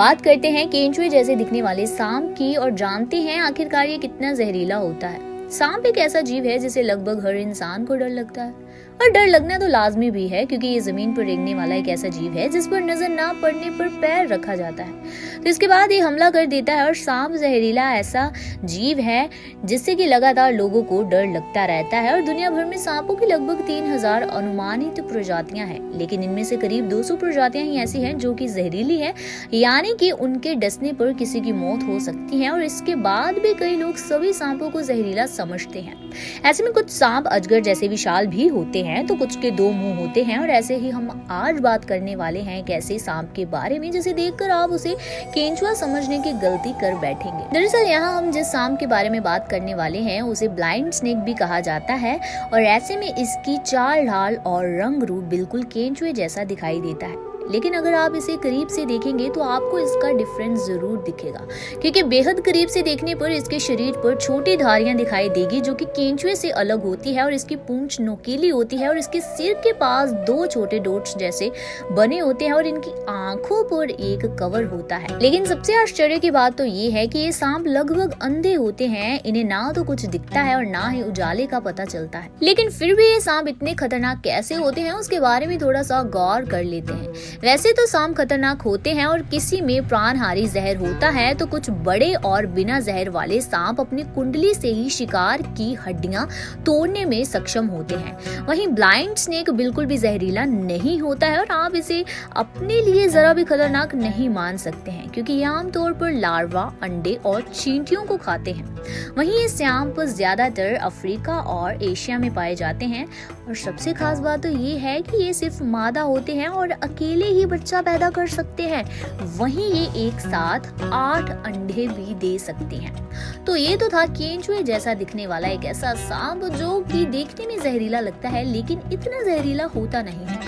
बात करते हैं केंचुए जैसे दिखने वाले सांप की और जानते हैं आखिरकार ये कितना जहरीला होता है। सांप एक ऐसा जीव है जिसे लगभग हर इंसान को डर लगता है और डर लगना तो लाजमी भी है, क्योंकि ये जमीन पर रेंगने वाला एक ऐसा जीव है जिस पर नजर ना पड़ने पर पैर रखा जाता है तो इसके बाद ये हमला कर देता है। और सांप जहरीला ऐसा जीव है जिससे कि लगातार लोगों को डर लगता रहता है। और दुनिया भर में सांपों की लगभग 3000 अनुमानित प्रजातियां हैं, लेकिन इनमें से करीब 200 प्रजातियां ही ऐसी हैं जो कि जहरीली है, यानी कि उनके डसने पर किसी की मौत हो सकती है। और इसके बाद भी कई लोग सभी सांपों को जहरीला समझते हैं। ऐसे में कुछ सांप अजगर जैसे विशाल भी होते हैं तो कुछ के 2 मुंह होते हैं। और ऐसे ही हम आज बात करने वाले हैं एक ऐसे सांप के बारे में जिसे देखकर आप उसे केंचुआ समझने की गलती कर बैठेंगे। दरअसल यहाँ हम जिस सांप के बारे में बात करने वाले हैं उसे ब्लाइंड स्नेक भी कहा जाता है। और ऐसे में इसकी चाल ढाल और रंग रूप बिल्कुल केंचुए जैसा दिखाई देता है, लेकिन अगर आप इसे करीब से देखेंगे तो आपको इसका डिफरेंस जरूर दिखेगा, क्योंकि बेहद करीब से देखने पर इसके शरीर पर छोटी धारियां दिखाई देगी जो कि केंचुए से अलग होती है। और इसकी पूंछ नोकीली होती है और इसके सिर के पास 2 छोटे डॉट्स जैसे बने होते हैं और इनकी आंखों पर एक कवर होता है। लेकिन सबसे आश्चर्य की बात तो ये है कि ये सांप लगभग अंधे होते हैं। इन्हें ना तो कुछ दिखता है और ना ही उजाले का पता चलता है, लेकिन फिर भी ये सांप इतने खतरनाक कैसे होते हैं उसके बारे में थोड़ा सा गौर कर लेते हैं। वैसे तो सांप खतरनाक होते हैं और किसी में प्राणहारी जहर होता है तो कुछ बड़े और बिना जहर वाले सांप अपनी कुंडली से ही शिकार की हड्डियां तोड़ने में सक्षम होते हैं। वहीं ब्लाइंड स्नेक बिल्कुल भी जहरीला नहीं होता है और आप इसे अपने लिए जरा भी खतरनाक नहीं मान सकते हैं, क्योंकि ये आमतौर पर लार्वा, अंडे और चींटियों को खाते हैं। वहीं ये सांप ज्यादातर अफ्रीका और एशिया में पाए जाते हैं। और सबसे खास बात तो ये है कि ये सिर्फ मादा होते हैं और अकेले ही बच्चा पैदा कर सकते हैं। वहीं ये एक साथ 8 अंडे भी दे सकते हैं। तो ये तो था केंचुए जैसा दिखने वाला एक ऐसा सांप जो कि देखने में जहरीला लगता है, लेकिन इतना जहरीला होता नहीं है।